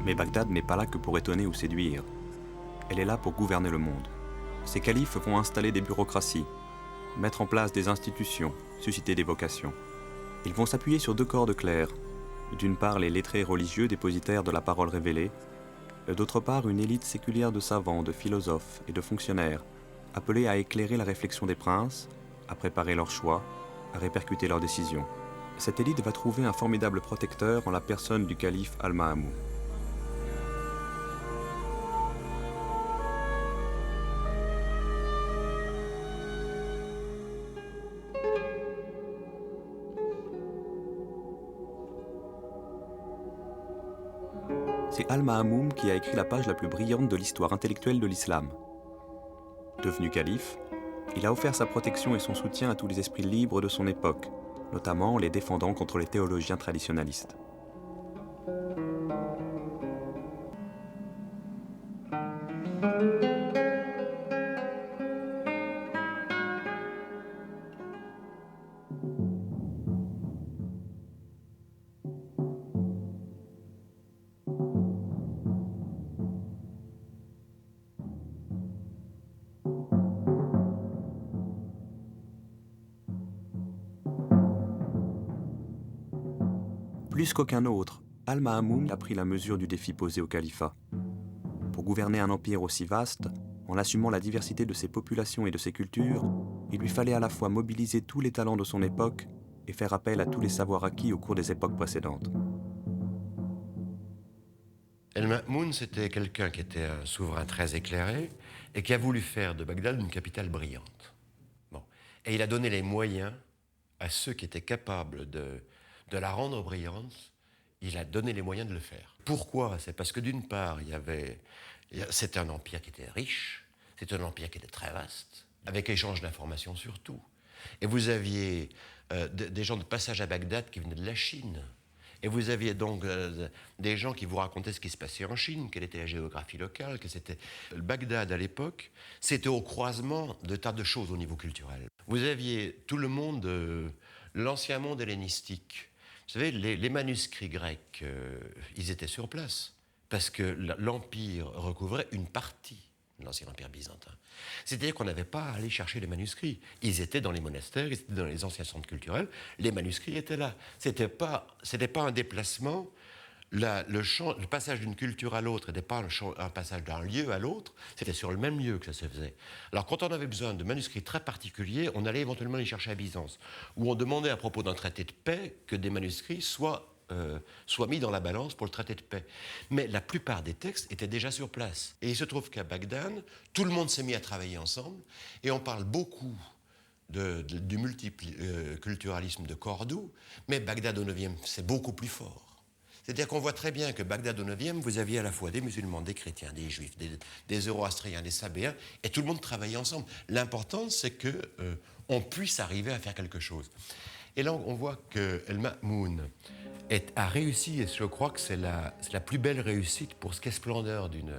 Mais Bagdad n'est pas là que pour étonner ou séduire. Elle est là pour gouverner le monde. Ces califes vont installer des bureaucraties, mettre en place des institutions, susciter des vocations. Ils vont s'appuyer sur deux cordes claires. D'une part, les lettrés religieux dépositaires de la parole révélée, et d'autre part, une élite séculière de savants, de philosophes et de fonctionnaires, appelés à éclairer la réflexion des princes, à préparer leurs choix, à répercuter leurs décisions. Cette élite va trouver un formidable protecteur en la personne du calife Al-Ma'amoun. C'est Al-Ma'amoun qui a écrit la page la plus brillante de l'histoire intellectuelle de l'islam. Devenu calife, il a offert sa protection et son soutien à tous les esprits libres de son époque, notamment les défendant contre les théologiens traditionalistes. Plus qu'aucun autre, Al-Ma'amoun a pris la mesure du défi posé au califat. Pour gouverner un empire aussi vaste, en assumant la diversité de ses populations et de ses cultures, il lui fallait à la fois mobiliser tous les talents de son époque et faire appel à tous les savoirs acquis au cours des époques précédentes. El-Ma'moun, c'était quelqu'un qui était un souverain très éclairé et qui a voulu faire de Bagdad une capitale brillante. Bon. Et il a donné les moyens à ceux qui étaient capables de la rendre brillante. Il a donné les moyens de le faire. Pourquoi? C'est parce que d'une part, c'était un empire qui était riche, c'était un empire qui était très vaste, avec échange d'informations surtout. Et vous aviez des gens de passage à Bagdad qui venaient de la Chine. Et vous aviez donc des gens qui vous racontaient ce qui se passait en Chine, quelle était la géographie locale, que c'était... Bagdad, à l'époque, c'était au croisement de tas de choses au niveau culturel. Vous aviez tout le monde, l'ancien monde hellénistique. Vous savez, les manuscrits grecs, ils étaient sur place, parce que l'Empire recouvrait une partie de l'ancien empire byzantin. C'est-à-dire qu'on n'avait pas à aller chercher les manuscrits. Ils étaient dans les monastères, ils étaient dans les anciens centres culturels, les manuscrits étaient là. C'était pas un déplacement. Le passage d'une culture à l'autre n'était pas un passage d'un lieu à l'autre, c'était sur le même lieu que ça se faisait. Alors quand on avait besoin de manuscrits très particuliers, on allait éventuellement les chercher à Byzance, où on demandait à propos d'un traité de paix que des manuscrits soient mis dans la balance pour le traité de paix. Mais la plupart des textes étaient déjà sur place. Et il se trouve qu'à Bagdad, tout le monde s'est mis à travailler ensemble, et on parle beaucoup du multiculturalisme de Cordoue, mais Bagdad au IXe, c'est beaucoup plus fort. C'est-à-dire qu'on voit très bien que Bagdad au IXe, vous aviez à la fois des musulmans, des chrétiens, des juifs, des zoroastriens, des sabéens, et tout le monde travaillait ensemble. L'important, c'est qu'on puisse arriver à faire quelque chose. Et là, on voit que El-Ma'moun a réussi, et je crois que c'est la plus belle réussite pour ce qu'est splendeur d'une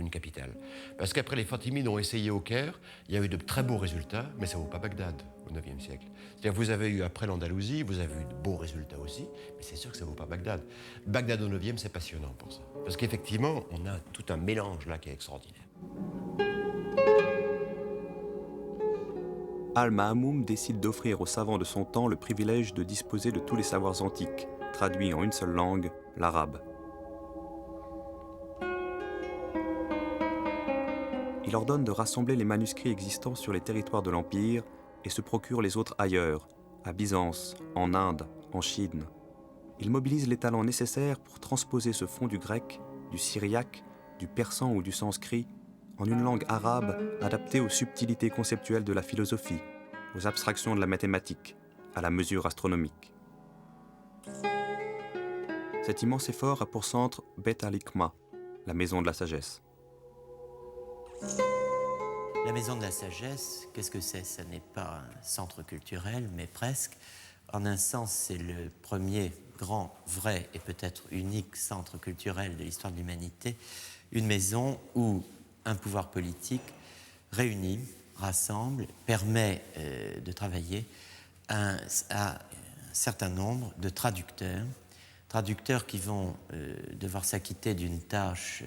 capitale. Parce qu'après, les Fatimides ont essayé au Caire, il y a eu de très beaux résultats, mais ça ne vaut pas Bagdad au IXe siècle. C'est-à-dire vous avez eu, après l'Andalousie, vous avez eu de beaux résultats aussi, mais c'est sûr que ça ne vaut pas Bagdad. Bagdad au IXe, c'est passionnant pour ça. Parce qu'effectivement, on a tout un mélange là qui est extraordinaire. Al-Ma'amoun décide d'offrir aux savants de son temps le privilège de disposer de tous les savoirs antiques, traduits en une seule langue, l'arabe. Il ordonne de rassembler les manuscrits existants sur les territoires de l'Empire et se procure les autres ailleurs, à Byzance, en Inde, en Chine. Il mobilise les talents nécessaires pour transposer ce fond du grec, du syriaque, du persan ou du sanskrit en une langue arabe adaptée aux subtilités conceptuelles de la philosophie, aux abstractions de la mathématique, à la mesure astronomique. Cet immense effort a pour centre Bet al-Hikma, la maison de la sagesse. La Maison de la Sagesse, qu'est-ce que c'est? Ce n'est pas un centre culturel, mais presque. En un sens, c'est le premier grand, vrai et peut-être unique centre culturel de l'histoire de l'humanité. Une maison où un pouvoir politique réunit, rassemble, permet de travailler à un certain nombre de traducteurs traducteurs qui vont devoir s'acquitter d'une tâche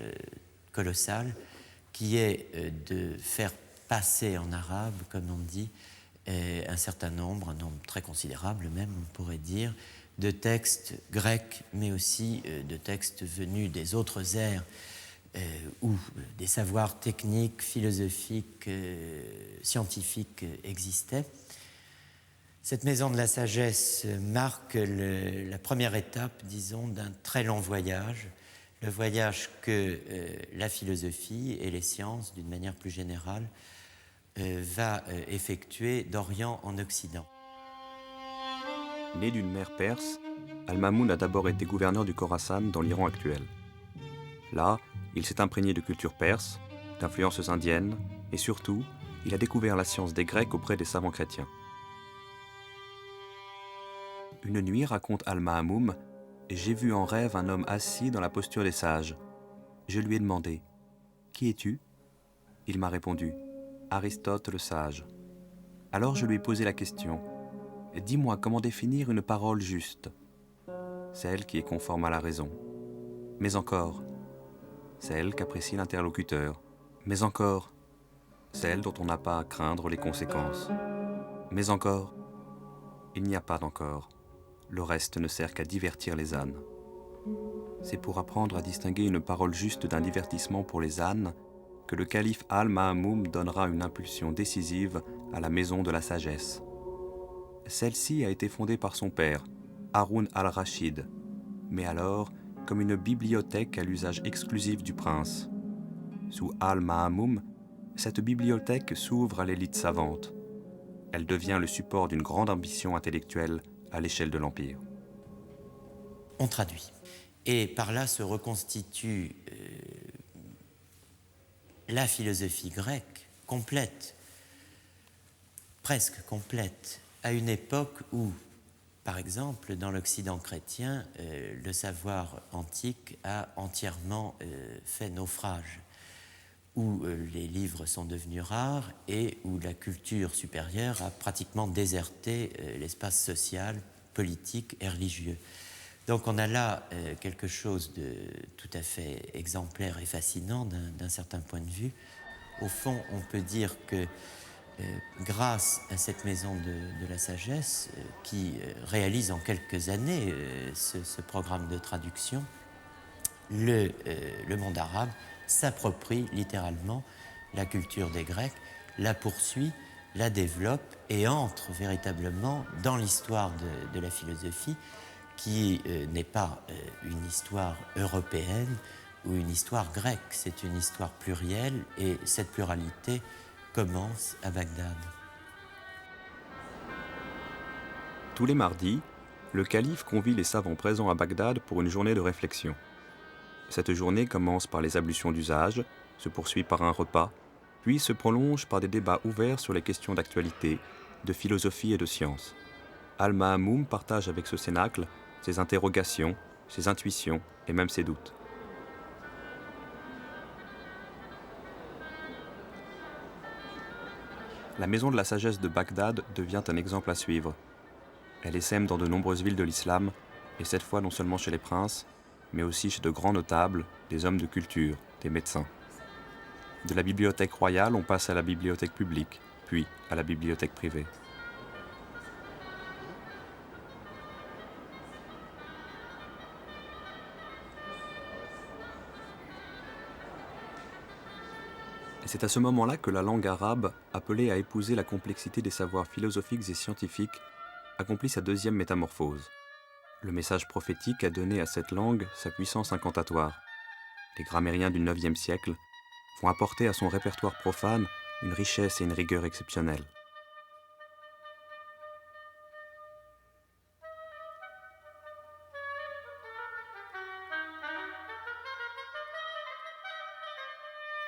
colossale, qui est de faire passer en arabe, comme on dit, un certain nombre, un nombre très considérable même, on pourrait dire, de textes grecs, mais aussi de textes venus des autres ères où des savoirs techniques, philosophiques, scientifiques existaient. Cette maison de la sagesse marque la première étape, disons, d'un très long voyage, le voyage que la philosophie et les sciences, d'une manière plus générale, va effectuer d'Orient en Occident. Né d'une mère perse, Al-Mamoun a d'abord été gouverneur du Khorasan dans l'Iran actuel. Là, il s'est imprégné de culture perse, d'influences indiennes, et surtout, il a découvert la science des Grecs auprès des savants chrétiens. Une nuit, raconte Al-Mamoun, j'ai vu en rêve un homme assis dans la posture des sages. Je lui ai demandé « Qui es-tu » Il m'a répondu « Aristote le sage ». Alors je lui ai posé la question « Dis-moi comment définir une parole juste ?» Celle qui est conforme à la raison. Mais encore, celle qu'apprécie l'interlocuteur. Mais encore, celle dont on n'a pas à craindre les conséquences. Mais encore, il n'y a pas d'encore. Le reste ne sert qu'à divertir les ânes. C'est pour apprendre à distinguer une parole juste d'un divertissement pour les ânes que le calife Al-Ma'moum donnera une impulsion décisive à la maison de la sagesse. Celle-ci a été fondée par son père, Haroun al-Rachid, mais alors comme une bibliothèque à l'usage exclusif du prince. Sous Al-Ma'moum, cette bibliothèque s'ouvre à l'élite savante. Elle devient le support d'une grande ambition intellectuelle à l'échelle de l'Empire. On traduit. Et par là se reconstitue la philosophie grecque complète, presque complète, à une époque où, par exemple, dans l'Occident chrétien, le savoir antique a entièrement fait naufrage, où les livres sont devenus rares et où la culture supérieure a pratiquement déserté l'espace social, politique et religieux. Donc on a là quelque chose de tout à fait exemplaire et fascinant d'un certain point de vue. Au fond, on peut dire que grâce à cette maison de la sagesse qui réalise en quelques années ce programme de traduction, le monde arabe s'approprie littéralement la culture des Grecs, la poursuit, la développe et entre véritablement dans l'histoire de la philosophie qui n'est pas une histoire européenne ou une histoire grecque, c'est une histoire plurielle et cette pluralité commence à Bagdad. Tous les mardis, le calife convie les savants présents à Bagdad pour une journée de réflexion. Cette journée commence par les ablutions d'usage, se poursuit par un repas, puis se prolonge par des débats ouverts sur les questions d'actualité, de philosophie et de science. Al-Ma'moum partage avec ce cénacle ses interrogations, ses intuitions et même ses doutes. La maison de la sagesse de Bagdad devient un exemple à suivre. Elle essaime dans de nombreuses villes de l'islam, et cette fois non seulement chez les princes, mais aussi chez de grands notables, des hommes de culture, des médecins. De la bibliothèque royale, on passe à la bibliothèque publique, puis à la bibliothèque privée. Et c'est à ce moment-là que la langue arabe, appelée à épouser la complexité des savoirs philosophiques et scientifiques, accomplit sa deuxième métamorphose. Le message prophétique a donné à cette langue sa puissance incantatoire. Les grammairiens du IXe siècle vont apporter à son répertoire profane une richesse et une rigueur exceptionnelles.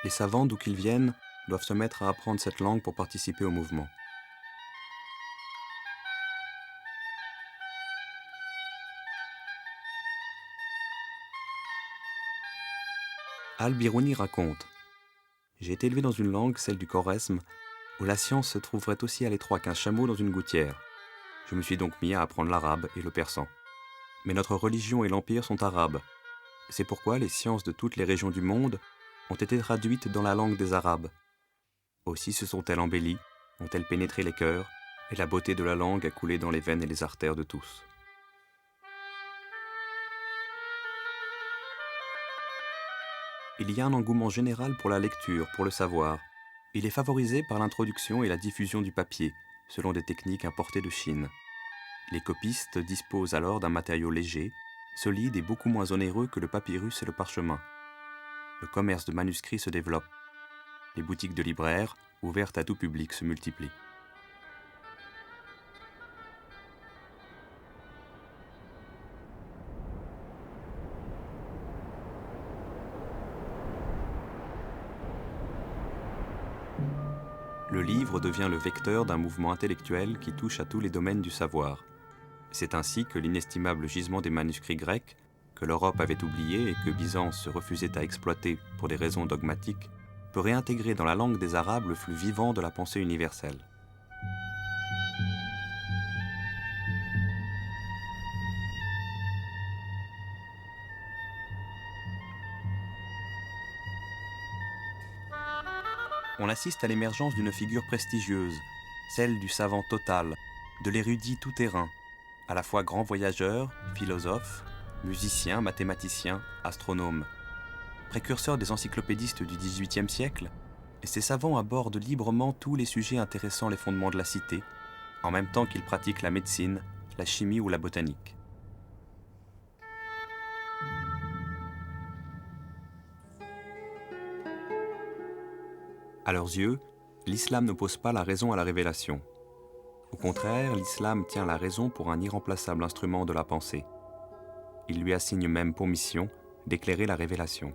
Les savants, d'où qu'ils viennent, doivent se mettre à apprendre cette langue pour participer au mouvement. Al-Biruni raconte « J'ai été élevé dans une langue, celle du Khorezm, où la science se trouverait aussi à l'étroit qu'un chameau dans une gouttière. Je me suis donc mis à apprendre l'arabe et le persan. Mais notre religion et l'Empire sont arabes. C'est pourquoi les sciences de toutes les régions du monde ont été traduites dans la langue des Arabes. Aussi se sont-elles embellies, ont-elles pénétré les cœurs, et la beauté de la langue a coulé dans les veines et les artères de tous. Il y a un engouement général pour la lecture, pour le savoir. Il est favorisé par l'introduction et la diffusion du papier, selon des techniques importées de Chine. Les copistes disposent alors d'un matériau léger, solide et beaucoup moins onéreux que le papyrus et le parchemin. Le commerce de manuscrits se développe. Les boutiques de libraires, ouvertes à tout public, se multiplient. Le livre devient le vecteur d'un mouvement intellectuel qui touche à tous les domaines du savoir. C'est ainsi que l'inestimable gisement des manuscrits grecs, que l'Europe avait oublié et que Byzance se refusait à exploiter pour des raisons dogmatiques, peut réintégrer dans la langue des Arabes le flux vivant de la pensée universelle. On assiste à l'émergence d'une figure prestigieuse, celle du savant total, de l'érudit tout-terrain, à la fois grand voyageur, philosophe, musicien, mathématicien, astronome. Précurseur des encyclopédistes du XVIIIe siècle, ces savants abordent librement tous les sujets intéressant les fondements de la cité, en même temps qu'ils pratiquent la médecine, la chimie ou la botanique. À leurs yeux, l'islam n'oppose pas la raison à la révélation. Au contraire, l'islam tient la raison pour un irremplaçable instrument de la pensée. Il lui assigne même pour mission d'éclairer la révélation.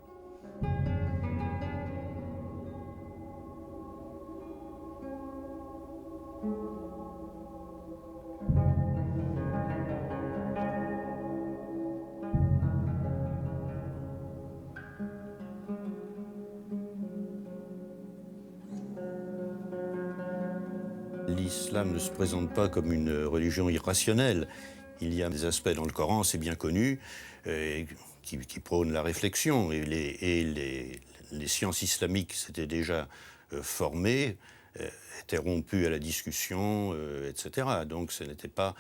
L'islam ne se présente pas comme une religion irrationnelle. Il y a des aspects dans le Coran, c'est bien connu, qui prônent la réflexion. Et les sciences islamiques s'étaient déjà formées, étaient rompues à la discussion, etc. Donc ce n'était pas...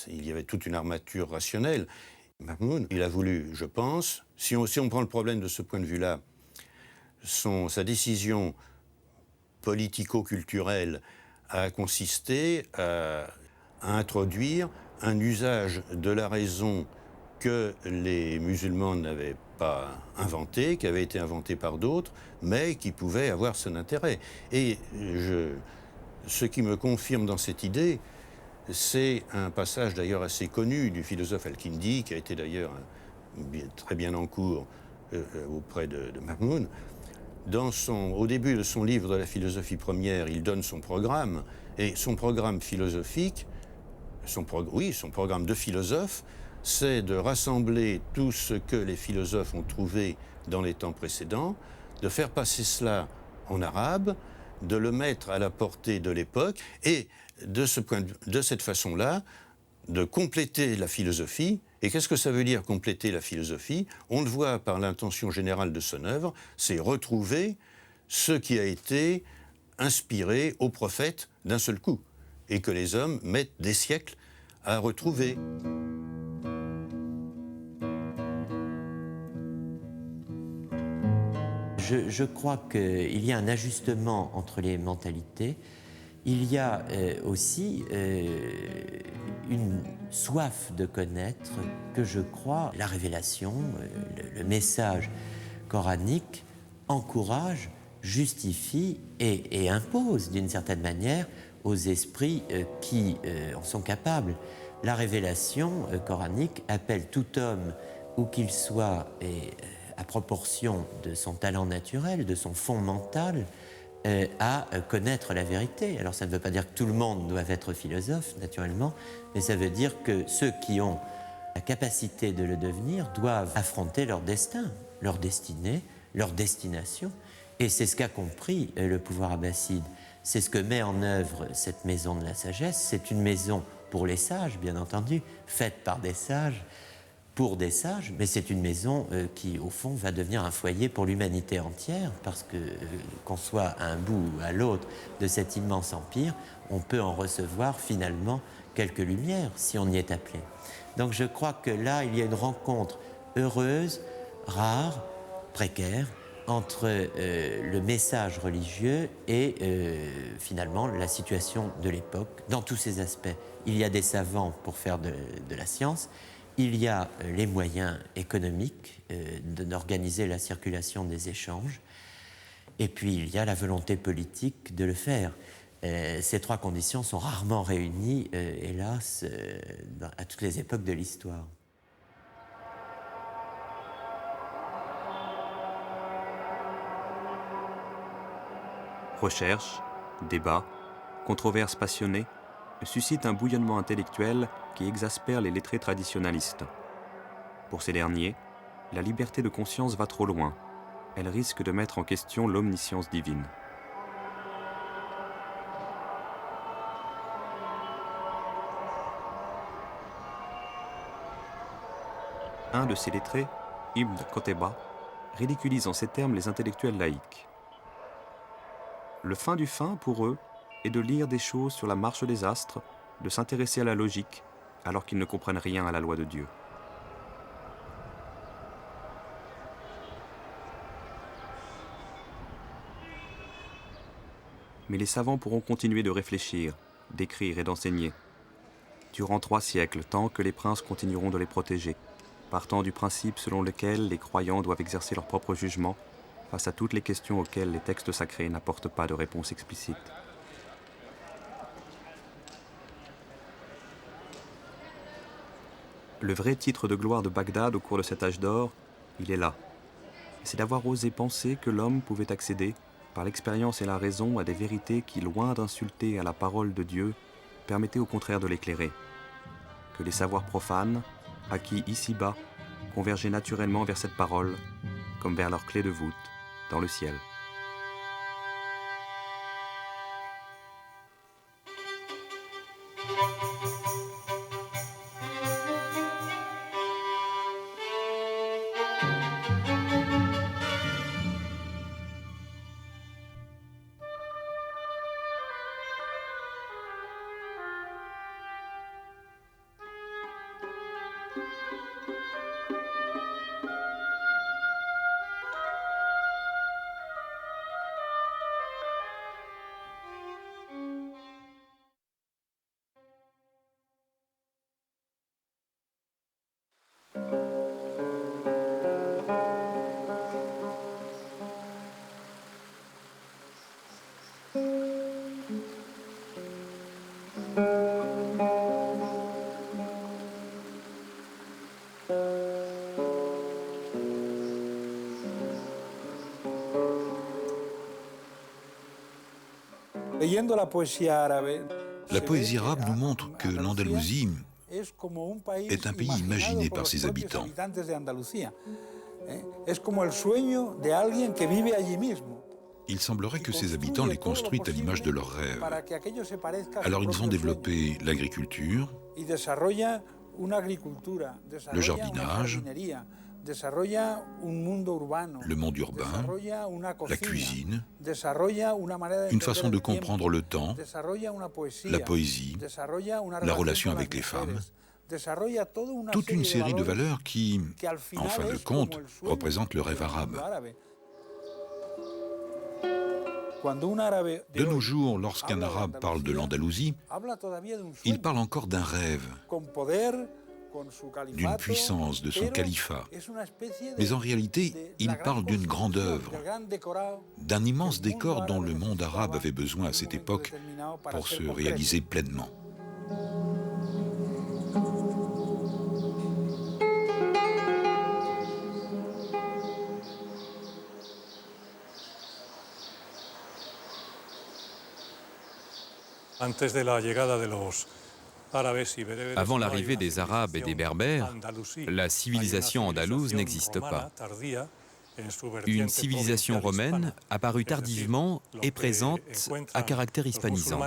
il y avait toute une armature rationnelle. Mahmoud, il a voulu, je pense, si on prend le problème de ce point de vue-là, sa décision politico-culturelle a consisté à introduire un usage de la raison que les musulmans n'avaient pas inventé, qui avait été inventé par d'autres, mais qui pouvait avoir son intérêt. Et ce qui me confirme dans cette idée, c'est un passage d'ailleurs assez connu du philosophe Al-Kindi, qui a été d'ailleurs très bien en cours auprès de Mahmoud. Au début de son livre de la philosophie première, il donne son programme, et son programme philosophique, son programme de philosophe, c'est de rassembler tout ce que les philosophes ont trouvé dans les temps précédents, de faire passer cela en arabe, de le mettre à la portée de l'époque, et de cette façon-là, de compléter la philosophie. Et qu'est-ce que ça veut dire compléter la philosophie? On le voit par l'intention générale de son œuvre, c'est retrouver ce qui a été inspiré aux prophètes d'un seul coup, et que les hommes mettent des siècles à retrouver. Je crois qu'il y a un ajustement entre les mentalités. Il y a aussi une soif de connaître que je crois la révélation, le message coranique encourage, justifie et impose d'une certaine manière aux esprits qui en sont capables. La révélation coranique appelle tout homme, où qu'il soit, à proportion de son talent naturel, de son fond mental, à connaître la vérité. Alors ça ne veut pas dire que tout le monde doit être philosophe, naturellement, mais ça veut dire que ceux qui ont la capacité de le devenir doivent affronter leur destin, leur destinée, leur destination. Et c'est ce qu'a compris le pouvoir abbasside. C'est ce que met en œuvre cette maison de la sagesse. C'est une maison pour les sages, bien entendu, faite par des sages, pour des sages, mais c'est une maison qui, au fond, va devenir un foyer pour l'humanité entière, parce que qu'on soit à un bout ou à l'autre de cet immense empire, on peut en recevoir finalement quelques lumières, si on y est appelé. Donc je crois que là, il y a une rencontre heureuse, rare, précaire, entre le message religieux et finalement la situation de l'époque, dans tous ses aspects. Il y a des savants pour faire de la science, il y a les moyens économiques d'organiser la circulation des échanges, et puis il y a la volonté politique de le faire. Ces trois conditions sont rarement réunies, hélas, à toutes les époques de l'histoire. Recherche, débat, controverses passionnées suscitent un bouillonnement intellectuel qui exaspère les lettrés traditionalistes. Pour ces derniers, la liberté de conscience va trop loin. Elle risque de mettre en question l'omniscience divine. Un de ces lettrés, Ibn Qutayba, ridiculise en ces termes les intellectuels laïcs. Le fin du fin, pour eux, est de lire des choses sur la marche des astres, de s'intéresser à la logique, alors qu'ils ne comprennent rien à la loi de Dieu. Mais les savants pourront continuer de réfléchir, d'écrire et d'enseigner. Durant 3 siècles, tant que les princes continueront de les protéger, partant du principe selon lequel les croyants doivent exercer leur propre jugement face à toutes les questions auxquelles les textes sacrés n'apportent pas de réponse explicite. Le vrai titre de gloire de Bagdad au cours de cet âge d'or, il est là. C'est d'avoir osé penser que l'homme pouvait accéder, par l'expérience et la raison, à des vérités qui, loin d'insulter à la parole de Dieu, permettaient au contraire de l'éclairer. Que les savoirs profanes, acquis ici-bas, convergeaient naturellement vers cette parole, comme vers leur clé de voûte, dans le ciel. La poésie arabe nous montre que l'Andalousie est un pays imaginé par ses habitants. Il semblerait que ces habitants l'aient construite à l'image de leurs rêves. Alors ils ont développé l'agriculture, le jardinage, le monde urbain, la cuisine, une façon de comprendre le temps, la poésie, la relation avec les femmes, toute une série de valeurs qui, en fin de compte, représentent le rêve arabe. De nos jours, lorsqu'un arabe parle de l'Andalousie, il parle encore d'un rêve, d'une puissance, de son califat. Mais en réalité, il parle d'une grande œuvre, d'un immense décor dont le monde arabe avait besoin à cette époque pour se réaliser pleinement. Avant l'arrivée des Arabes et des Berbères, la civilisation andalouse n'existe pas. Une civilisation romaine, apparue tardivement, est présente à caractère hispanisant.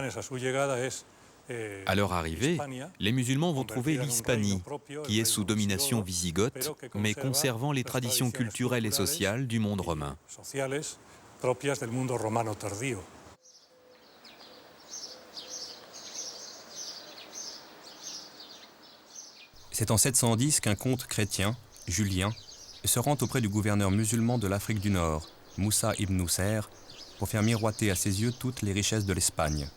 À leur arrivée, les musulmans vont trouver l'Hispanie, qui est sous domination wisigoth, mais conservant les traditions culturelles et sociales du monde romain. C'est en 710 qu'un comte chrétien, Julien, se rend auprès du gouverneur musulman de l'Afrique du Nord, Moussa ibn Nusayr, pour faire miroiter à ses yeux toutes les richesses de l'Espagne.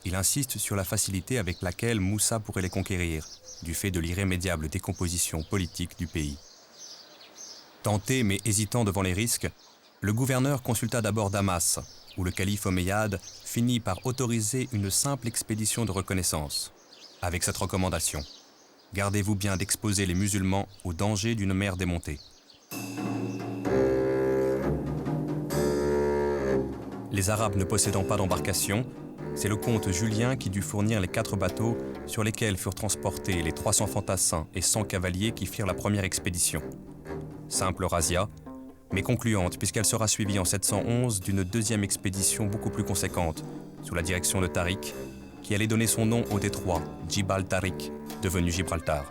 Il insiste sur la facilité avec laquelle Moussa pourrait les conquérir, du fait de l'irrémédiable décomposition politique du pays. Tenté mais hésitant devant les risques, le gouverneur consulta d'abord Damas, où le calife omeyyade finit par autoriser une simple expédition de reconnaissance, avec cette recommandation: gardez-vous bien d'exposer les musulmans au danger d'une mer démontée. Les Arabes ne possédant pas d'embarcation, c'est le comte Julien qui dut fournir les 4 bateaux sur lesquels furent transportés les 300 fantassins et 100 cavaliers qui firent la première expédition. Simple razzia, mais concluante puisqu'elle sera suivie en 711 d'une deuxième expédition beaucoup plus conséquente, sous la direction de Tariq, qui allait donner son nom au détroit, Djibal Tariq, devenu Gibraltar.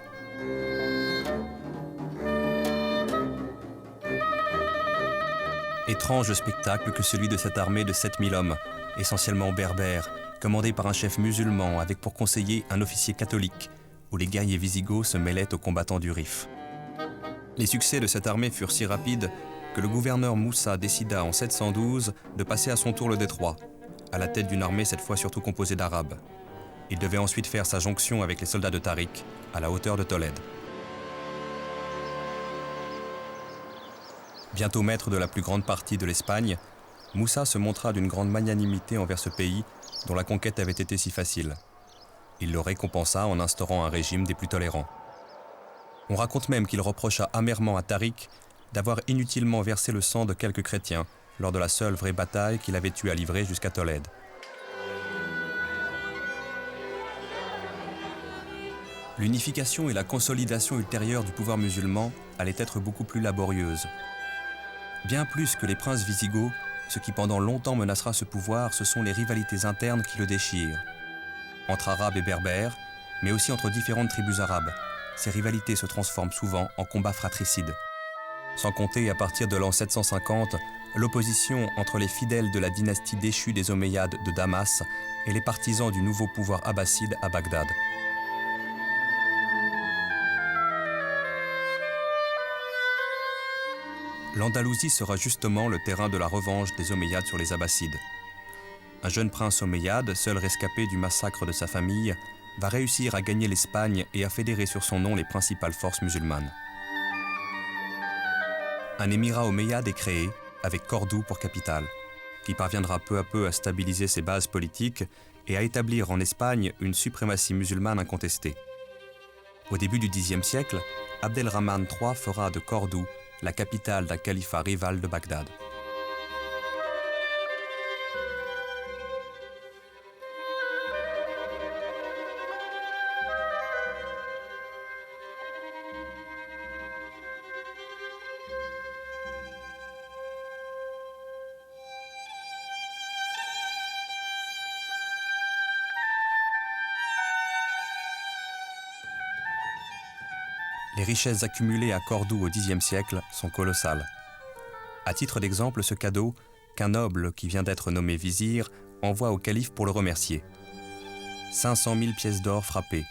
Étrange spectacle que celui de cette armée de 7000 hommes, essentiellement berbères, commandée par un chef musulman avec pour conseiller un officier catholique, où les guerriers wisigoths se mêlaient aux combattants du Rif. Les succès de cette armée furent si rapides que le gouverneur Moussa décida en 712 de passer à son tour le détroit, à la tête d'une armée cette fois surtout composée d'Arabes. Il devait ensuite faire sa jonction avec les soldats de Tariq, à la hauteur de Tolède. Bientôt maître de la plus grande partie de l'Espagne, Moussa se montra d'une grande magnanimité envers ce pays dont la conquête avait été si facile. Il le récompensa en instaurant un régime des plus tolérants. On raconte même qu'il reprocha amèrement à Tariq d'avoir inutilement versé le sang de quelques chrétiens lors de la seule vraie bataille qu'il avait eu à livrer jusqu'à Tolède. L'unification et la consolidation ultérieure du pouvoir musulman allaient être beaucoup plus laborieuses. Bien plus que les princes wisigoths, ce qui pendant longtemps menacera ce pouvoir, ce sont les rivalités internes qui le déchirent. Entre Arabes et Berbères, mais aussi entre différentes tribus arabes, ces rivalités se transforment souvent en combats fratricides. Sans compter, à partir de l'an 750, l'opposition entre les fidèles de la dynastie déchue des Omeyyades de Damas et les partisans du nouveau pouvoir abbasside à Bagdad. L'Andalousie sera justement le terrain de la revanche des Omeyyades sur les Abbassides. Un jeune prince omeyyade, seul rescapé du massacre de sa famille, va réussir à gagner l'Espagne et à fédérer sur son nom les principales forces musulmanes. Un émirat omeyyade est créé, avec Cordoue pour capitale, qui parviendra peu à peu à stabiliser ses bases politiques et à établir en Espagne une suprématie musulmane incontestée. Au début du Xe siècle, Abdelrahman III fera de Cordoue la capitale d'un califat rival de Bagdad. Les richesses accumulées à Cordoue au Xe siècle sont colossales. À titre d'exemple, ce cadeau qu'un noble qui vient d'être nommé vizir envoie au calife pour le remercier. 500 000 pièces d'or frappées,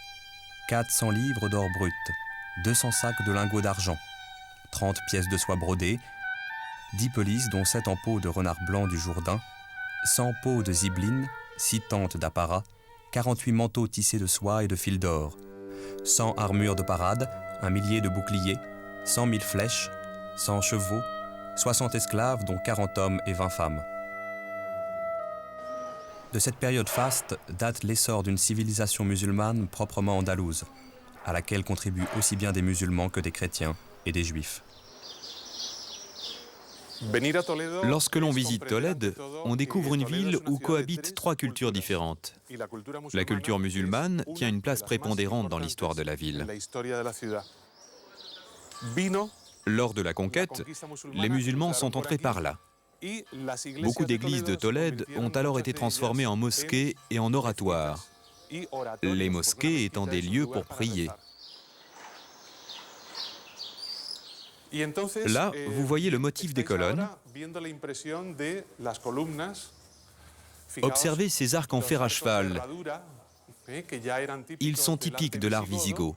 400 livres d'or brut, 200 sacs de lingots d'argent, 30 pièces de soie brodée, 10 pelisses dont 7 en peau de renard blanc du Jourdain, 100 peaux de zibeline, 6 tentes d'apparat, 48 manteaux tissés de soie et de fil d'or, 100 armures de parade, 1 millier de boucliers, 100 000 flèches, 100 chevaux, 60 esclaves dont 40 hommes et 20 femmes. De cette période faste date l'essor d'une civilisation musulmane proprement andalouse, à laquelle contribuent aussi bien des musulmans que des chrétiens et des juifs. Lorsque l'on visite Tolède, on découvre une ville où cohabitent 3 cultures différentes. La culture musulmane tient une place prépondérante dans l'histoire de la ville. Lors de la conquête, les musulmans sont entrés par là. Beaucoup d'églises de Tolède ont alors été transformées en mosquées et en oratoires. les mosquées étant des lieux pour prier. Là, vous voyez le motif des colonnes. Observez ces arcs en fer à cheval. Ils sont typiques de l'art wisigoth.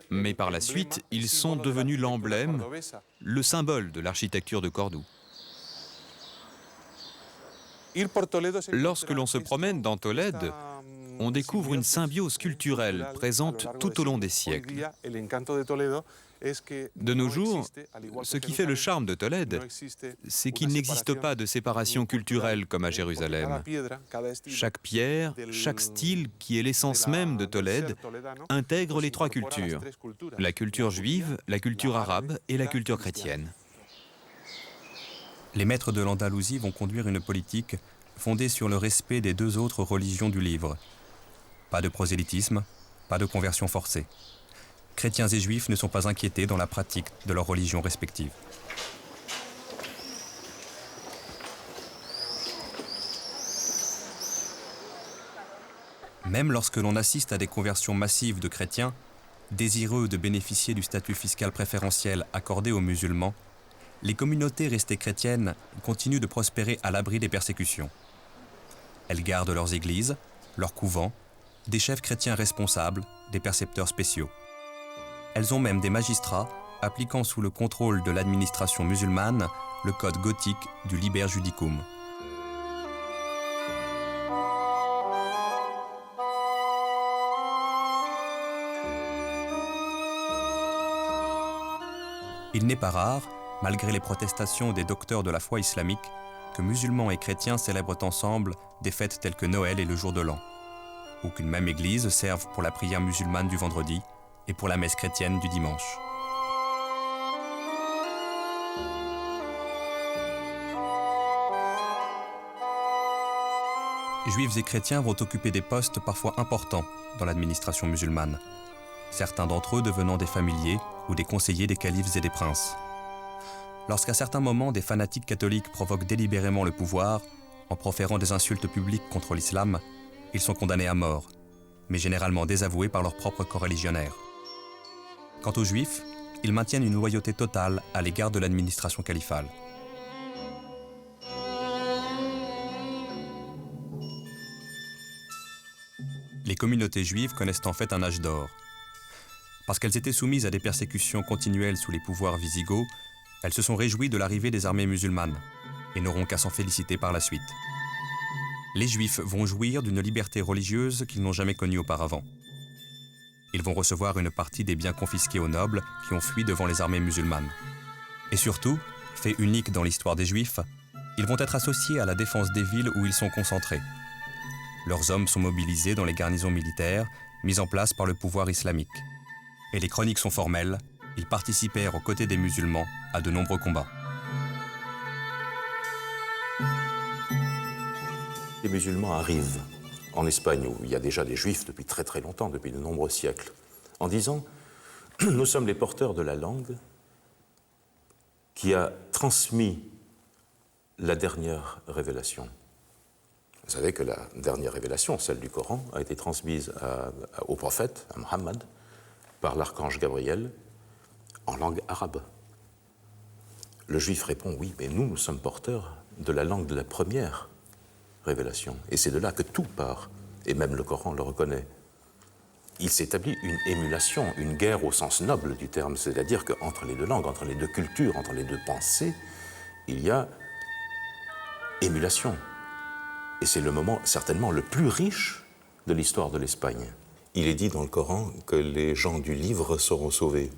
Mais par la suite, ils sont devenus l'emblème, le symbole de l'architecture de Cordoue. Lorsque l'on se promène dans Tolède, on découvre une symbiose culturelle présente tout au long des siècles. De nos jours, ce qui fait le charme de Tolède, c'est qu'il n'existe pas de séparation culturelle comme à Jérusalem. Chaque pierre, chaque style, qui est l'essence même de Tolède, intègre les trois cultures, la culture juive, la culture arabe et la culture chrétienne. Les maîtres de l'Andalousie vont conduire une politique fondée sur le respect des deux autres religions du livre. Pas de prosélytisme, pas de conversion forcée. Chrétiens et juifs ne sont pas inquiétés dans la pratique de leurs religions respectives. Même lorsque l'on assiste à des conversions massives de chrétiens, désireux de bénéficier du statut fiscal préférentiel accordé aux musulmans, les communautés restées chrétiennes continuent de prospérer à l'abri des persécutions. Elles gardent leurs églises, leurs couvents, des chefs chrétiens responsables, des percepteurs spéciaux. Elles ont même des magistrats appliquant sous le contrôle de l'administration musulmane le code gothique du Liber Judicum. Il n'est pas rare, malgré les protestations des docteurs de la foi islamique, que musulmans et chrétiens célèbrent ensemble des fêtes telles que Noël et le jour de l'an, ou qu'une même église serve pour la prière musulmane du vendredi et pour la messe chrétienne du dimanche. Juifs et chrétiens vont occuper des postes parfois importants dans l'administration musulmane, certains d'entre eux devenant des familiers ou des conseillers des califes et des princes. Lorsqu'à certains moments des fanatiques catholiques provoquent délibérément le pouvoir en proférant des insultes publiques contre l'islam, ils sont condamnés à mort, mais généralement désavoués par leurs propres coreligionnaires. Quant aux Juifs, ils maintiennent une loyauté totale à l'égard de l'administration califale. Les communautés juives connaissent en fait un âge d'or. Parce qu'elles étaient soumises à des persécutions continuelles sous les pouvoirs wisigoths, elles se sont réjouies de l'arrivée des armées musulmanes et n'auront qu'à s'en féliciter par la suite. Les Juifs vont jouir d'une liberté religieuse qu'ils n'ont jamais connue auparavant. Ils vont recevoir une partie des biens confisqués aux nobles qui ont fui devant les armées musulmanes. Et surtout, fait unique dans l'histoire des Juifs, ils vont être associés à la défense des villes où ils sont concentrés. Leurs hommes sont mobilisés dans les garnisons militaires mises en place par le pouvoir islamique. Et les chroniques sont formelles, ils participèrent aux côtés des musulmans à de nombreux combats. Les musulmans arrivent en Espagne, où il y a déjà des juifs depuis très très longtemps, depuis de nombreux siècles, en disant « Nous sommes les porteurs de la langue qui a transmis la dernière révélation. » Vous savez que la dernière révélation, celle du Coran, a été transmise au prophète, à Mohammed, par l'archange Gabriel, en langue arabe. Le juif répond « Oui, mais nous sommes porteurs de la langue de la première révélation. » Et c'est de là que tout part, et même le Coran le reconnaît. Il s'établit une émulation, une guerre au sens noble du terme, c'est-à-dire qu'entre les deux langues, entre les deux cultures, entre les deux pensées, il y a émulation. Et c'est le moment certainement le plus riche de l'histoire de l'Espagne. Il est dit dans le Coran que les gens du livre seront sauvés.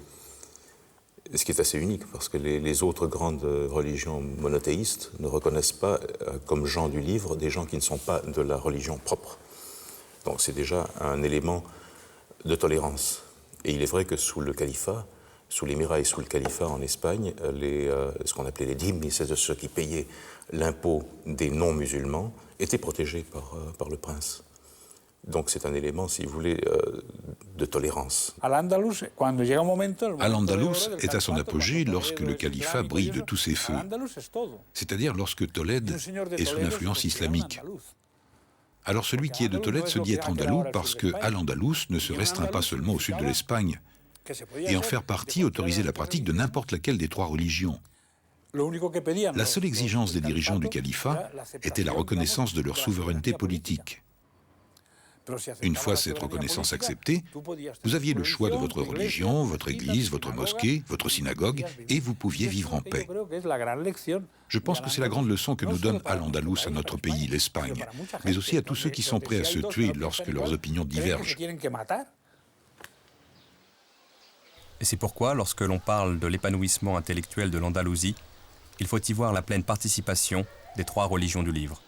Ce qui est assez unique, parce que les autres grandes religions monothéistes ne reconnaissent pas comme gens du livre des gens qui ne sont pas de la religion propre. Donc c'est déjà un élément de tolérance. Et il est vrai que sous le califat, sous l'émirat et sous le califat en Espagne, ce qu'on appelait les dhimmi, c'est ceux qui payaient l'impôt des non-musulmans, étaient protégés par le prince. Donc c'est un élément, si vous voulez, de tolérance. Al-Andalus est à son apogée lorsque le califat brille de tous ses feux, c'est-à-dire lorsque Tolède est sous l'influence islamique. Alors celui qui est de Tolède se dit être andalou parce que Al-Andalus ne se restreint pas seulement au sud de l'Espagne. Et en faire partie autorisait la pratique de n'importe laquelle des trois religions. La seule exigence des dirigeants du califat était la reconnaissance de leur souveraineté politique. Une fois cette reconnaissance acceptée, vous aviez le choix de votre religion, votre église, votre mosquée, votre synagogue, et vous pouviez vivre en paix. Je pense que c'est la grande leçon que nous donne Al-Andalus à notre pays, l'Espagne, mais aussi à tous ceux qui sont prêts à se tuer lorsque leurs opinions divergent. Et c'est pourquoi, lorsque l'on parle de l'épanouissement intellectuel de l'Andalousie, il faut y voir la pleine participation des trois religions du livre.